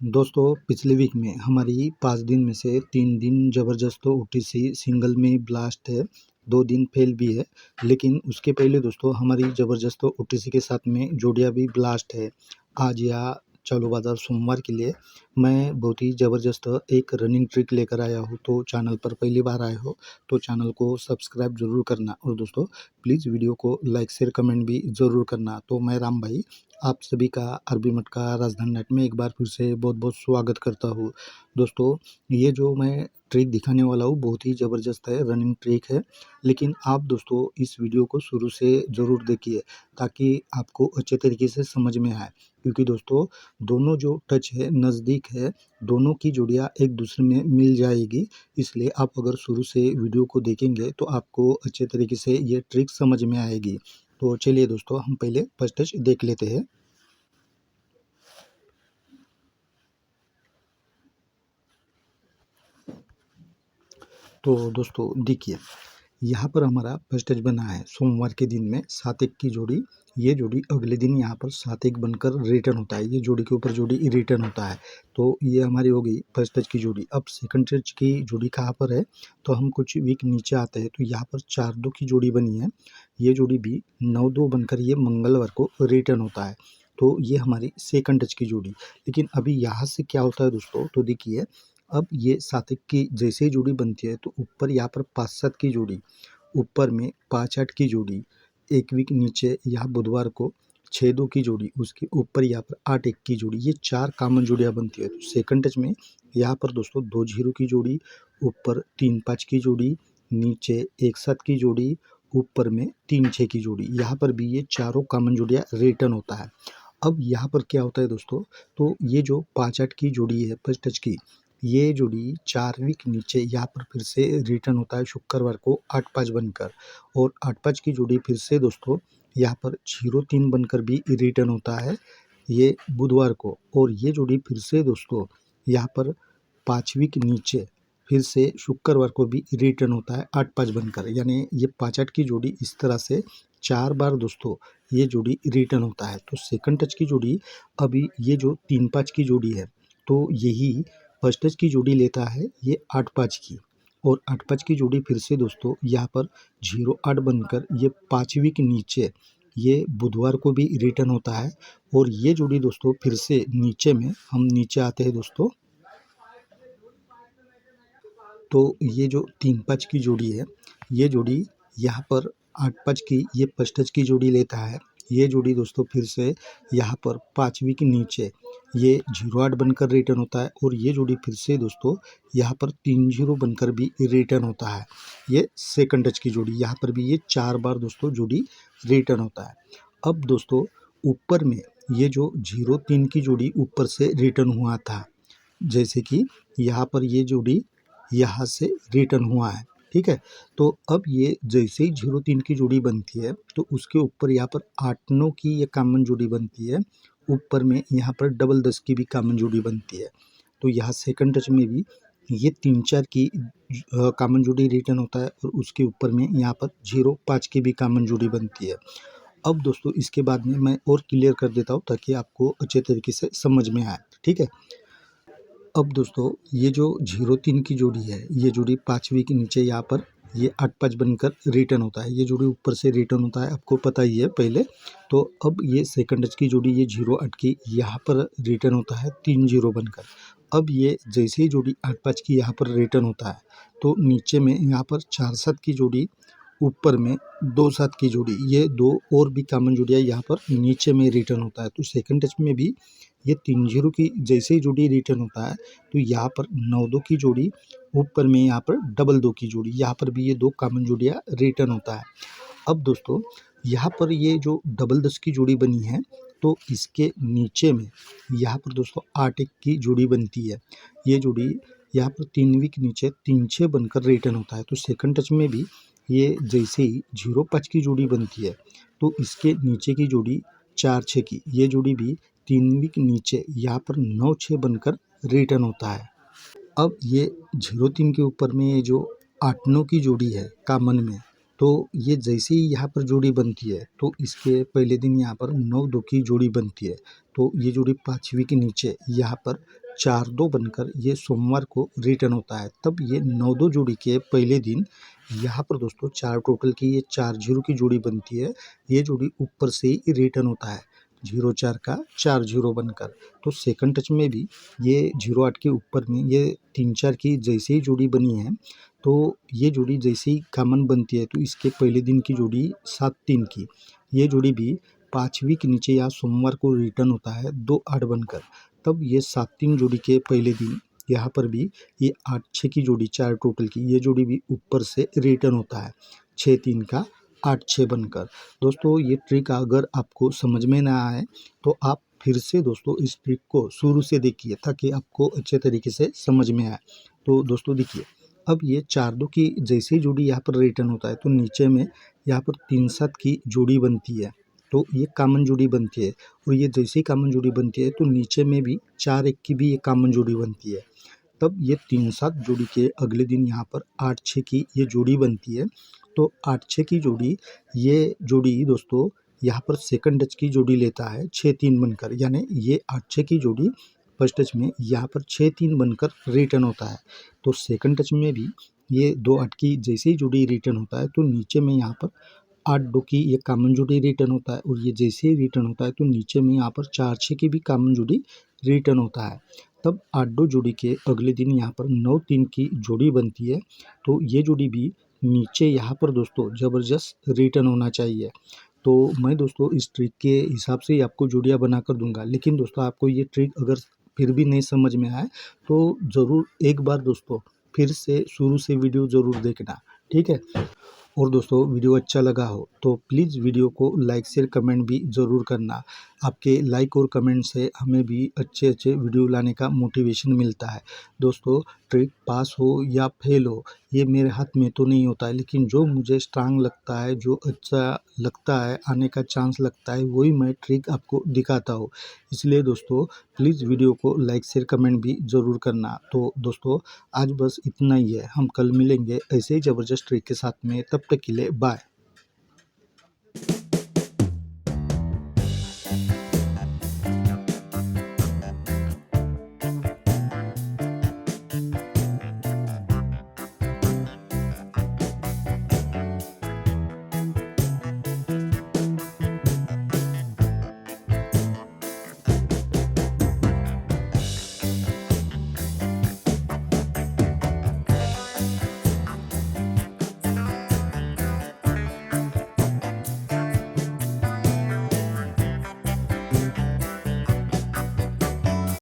दोस्तों, पिछले वीक में हमारी 5 दिन में से 3 दिन ज़बरदस्त ओटीसी सिंगल में ब्लास्ट है, 2 दिन फेल भी है। लेकिन उसके पहले दोस्तों हमारी ज़बरदस्त ओटीसी के साथ में जोड़िया भी ब्लास्ट है। आज या चालू बाज़ार सोमवार के लिए मैं बहुत ही ज़बरदस्त एक रनिंग ट्रिक लेकर आया हूँ। तो चैनल पर पहली बार आए हो तो चैनल को सब्सक्राइब ज़रूर करना और दोस्तों प्लीज़ वीडियो को लाइक शेयर कमेंट भी ज़रूर करना। तो मैं राम भाई आप सभी का अरबी मटका राजधानी नेट में एक बार फिर से बहुत-बहुत स्वागत करता हूँ। दोस्तों, ये जो मैं ट्रिक दिखाने वाला हूँ बहुत ही ज़बरदस्त है, रनिंग ट्रिक है। लेकिन आप दोस्तों इस वीडियो को शुरू से ज़रूर देखिए ताकि आपको अच्छे तरीके से समझ में आए। क्योंकि दोस्तों दोनों जो टच है, नज़दीक है, दोनों की जोड़ियाँ एक दूसरे में मिल जाएगी। इसलिए आप अगर शुरू से वीडियो को देखेंगे तो आपको अच्छे तरीके से ये ट्रिक समझ में आएगी। तो चलिए दोस्तों हम पहले फर्स्ट टच देख लेते हैं। तो दोस्तों देखिए, यहाँ पर हमारा फर्स्ट टच बना है सोमवार के दिन में 7-1 की जोड़ी। ये जोड़ी अगले दिन यहाँ पर 7-1 बनकर रिटर्न होता है। ये जोड़ी के ऊपर जोड़ी रिटर्न होता है। तो ये हमारी हो गई फर्स्ट टच की जोड़ी। अब सेकंड टच की जोड़ी कहाँ पर है? तो हम कुछ वीक नीचे आते हैं तो यहाँ पर 4-2 की जोड़ी बनी है। ये जोड़ी भी 9-2 बनकर ये मंगलवार को रिटर्न होता है। तो ये हमारी सेकंड टच की जोड़ी। लेकिन अभी यहाँ से क्या होता है दोस्तों, तो देखिए अब ये 7-1 की जैसे ही जोड़ी बनती है तो ऊपर यहाँ पर 5-7 की जोड़ी, ऊपर में 5-8 की जोड़ी, एक वीक नीचे यहाँ बुधवार को 6-2 की जोड़ी, उसके ऊपर यहाँ पर 8-1 की जोड़ी, ये 4 कॉमन जोड़ियाँ बनती है। तो सेकंड टच में यहाँ पर दोस्तों 2-0 की जोड़ी, ऊपर 3-5 की जोड़ी, नीचे 1-7 की जोड़ी, ऊपर में 3-6 की जोड़ी, यहाँ पर भी ये चारों कॉमन जोड़ियाँ रिटर्न होता है। अब यहाँ पर क्या होता है दोस्तों, तो ये जो 5-8 की जोड़ी है फर्स्ट टच की, ये जोड़ी 4 वीक नीचे यहाँ पर फिर से रिटर्न होता है शुक्रवार को 8-5 बनकर, और 8-5 की जोड़ी फिर से दोस्तों यहाँ पर 0-3 बनकर भी रिटर्न होता है ये बुधवार को, और ये जोड़ी फिर से दोस्तों यहाँ पर 5 वीक नीचे फिर से शुक्रवार को भी रिटर्न होता है 8-5 बनकर। यानी ये 5-8 की जोड़ी इस तरह से 4 बार दोस्तों ये जोड़ी रिटर्न होता है। तो सेकंड टच की जोड़ी अभी ये जो 3-5 की जोड़ी है तो यही फर्स्ट टच की जोड़ी लेता है ये 8-5 की, और 8-5 की जोड़ी फिर से दोस्तों यहाँ पर 0-8 बनकर ये 5 वीक नीचे ये बुधवार को भी रिटर्न होता है। और ये जोड़ी दोस्तों फिर से नीचे में हम नीचे आते हैं दोस्तों, तो ये जो 3-5 की जोड़ी है, ये जोड़ी यहाँ पर 8-5 की ये फर्स्ट टच की जोड़ी लेता है। ये जोड़ी दोस्तों फिर से यहाँ पर 5वीं के नीचे ये 0-8 बनकर रिटर्न होता है, और ये जोड़ी फिर से दोस्तों यहाँ पर 3-0 बनकर भी रिटर्न होता है। ये सेकंड टच की जोड़ी, यहाँ पर भी ये 4 बार दोस्तों जोड़ी रिटर्न होता है। अब दोस्तों ऊपर में ये जो 0-3 की जोड़ी ऊपर से रिटर्न हुआ था, जैसे कि यहाँ पर ये जोड़ी यहाँ से रिटर्न हुआ है, ठीक है। तो अब ये जैसे ही 0-3 की जोड़ी बनती है तो उसके ऊपर यहाँ पर 8-9 की ये कॉमन जोड़ी बनती है, ऊपर में यहाँ पर डबल 10 की भी कॉमन जोड़ी बनती है। तो यहाँ सेकंड टच में भी ये 3-4 की कॉमन जोड़ी रिटर्न होता है, और उसके ऊपर में यहाँ पर 0-5 की भी कॉमन जोड़ी बनती है। अब दोस्तों इसके बाद में मैं और क्लियर कर देता हूँ ताकि आपको अच्छे तरीके से समझ में आए, ठीक है। अब दोस्तों ये जो 0-3 की जोड़ी है, ये जोड़ी 5वीं के नीचे यहाँ पर ये 8-5 बनकर रिटर्न होता है। ये जोड़ी ऊपर से रिटर्न होता है, आपको पता ही है पहले। तो अब ये सेकंड टच की जोड़ी ये 0-8 की यहाँ पर रिटर्न होता है 3-0 बनकर। अब ये जैसे ही जोड़ी 8-5 की यहाँ पर रिटर्न होता है तो नीचे में यहाँ पर 4-7 की जोड़ी, ऊपर में 2-7 की जोड़ी, ये 2 और भी कॉमन जोड़ियाँ यहाँ पर नीचे में रिटर्न होता है। तो सेकंड टच में भी ये 3-0 की जैसे ही जोड़ी रिटर्न होता है तो यहाँ पर 9-2 की जोड़ी, ऊपर में यहाँ पर डबल 2 की जोड़ी, यहाँ पर भी ये 2 कॉमन जोड़ियाँ रिटर्न होता है। अब दोस्तों यहाँ पर ये जो डबल 10 की जोड़ी बनी है तो इसके नीचे में यहाँ पर दोस्तों 8-1 की जोड़ी बनती है। ये जोड़ी यहाँ पर 3 वीक नीचे 3-6 बनकर रिटर्न होता है। तो सेकंड टच में भी ये जैसे ही 0-5 की जोड़ी बनती है तो इसके नीचे की जोड़ी 4-6 की, ये जोड़ी भी 3 वीक नीचे यहाँ पर 9-6 बनकर रिटर्न होता है। अब ये 0-3 के ऊपर में ये जो 8-9 की जोड़ी है कॉमन में, तो ये जैसे ही यहाँ पर जोड़ी बनती है तो इसके पहले दिन यहाँ पर 9-2 की जोड़ी बनती है। तो ये जोड़ी 5वीं के नीचे यहाँ पर 4-2 बनकर ये सोमवार को रिटर्न होता है। तब ये 9-2 जोड़ी के पहले दिन यहाँ पर दोस्तों 4 टोटल की ये 4 जीरो की जोड़ी बनती है। ये जोड़ी ऊपर से ही रिटर्न होता है 0-4 का 4-0 बनकर। तो सेकंड टच में भी ये 0-8 के ऊपर में ये 3-4 की जैसे ही जोड़ी बनी है, तो ये जोड़ी जैसे ही कॉमन बनती है तो इसके पहले दिन की जोड़ी 7-3 की ये जोड़ी भी 5वीं के नीचे या सोमवार को रिटर्न होता है 2-8 बनकर। तब ये 7-3 जोड़ी के पहले दिन यहाँ पर भी ये 8-6 की जोड़ी 4 टोटल की ये जोड़ी भी ऊपर से रिटर्न होता है 6-3 का 8-6 बनकर। दोस्तों ये ट्रिक अगर आपको समझ में ना आए तो आप फिर से दोस्तों इस ट्रिक को शुरू से देखिए ताकि आपको अच्छे तरीके से समझ में आए। तो दोस्तों देखिए, अब ये 4-2 की जैसे ही जोड़ी यहाँ पर रिटर्न होता है तो नीचे में यहाँ पर 3-7 की जोड़ी बनती है, तो ये कॉमन जोड़ी बनती है। और ये जैसे ही कॉमन जोड़ी बनती है तो नीचे में भी 4-1 की भी ये कॉमन जोड़ी बनती है। तब ये 3-7 जोड़ी के अगले दिन यहाँ पर 8-6 की ये जोड़ी बनती है। तो 8-6 की जोड़ी ये जोड़ी दोस्तों यहाँ पर सेकंड टच की जोड़ी लेता है 6-3 बनकर, यानी ये 8-6 की जोड़ी फर्स्ट टच में यहाँ पर 6-3 बनकर रिटर्न होता है। तो सेकंड टच में भी ये 2-8 की जैसे ही जोड़ी रिटर्न होता है तो नीचे में यहाँ पर 8-2 की ये कॉमन जोड़ी रिटर्न होता है। और ये जैसे ही रिटर्न होता है तो नीचे में यहाँ पर 4-6 की भी कॉमन जोड़ी रिटर्न होता है। तब 8-2 जोड़ी के अगले दिन यहाँ पर 9-3 की जोड़ी बनती है। तो ये जोड़ी भी नीचे यहाँ पर दोस्तों ज़बरदस्त रिटर्न होना चाहिए। तो मैं दोस्तों इस ट्रिक के हिसाब से ही आपको जोड़ियाँ बनाकर दूंगा। लेकिन दोस्तों आपको ये ट्रिक अगर फिर भी नहीं समझ में आए तो ज़रूर एक बार दोस्तों फिर से शुरू से वीडियो ज़रूर देखना, ठीक है। और दोस्तों वीडियो अच्छा लगा हो तो प्लीज़ वीडियो को लाइक शेयर कमेंट भी ज़रूर करना। आपके लाइक और कमेंट से हमें भी अच्छे अच्छे वीडियो लाने का मोटिवेशन मिलता है। दोस्तों ट्रिक पास हो या फेल हो ये मेरे हाथ में तो नहीं होता है, लेकिन जो मुझे स्ट्रांग लगता है, जो अच्छा लगता है, आने का चांस लगता है, वही मैं ट्रिक आपको दिखाता हूँ। इसलिए दोस्तों प्लीज़ वीडियो को लाइक शेयर कमेंट भी ज़रूर करना। तो दोस्तों आज बस इतना ही है, हम कल मिलेंगे ऐसे ही ज़बरदस्त ट्रिक के साथ में, तब तक के लिए बाय।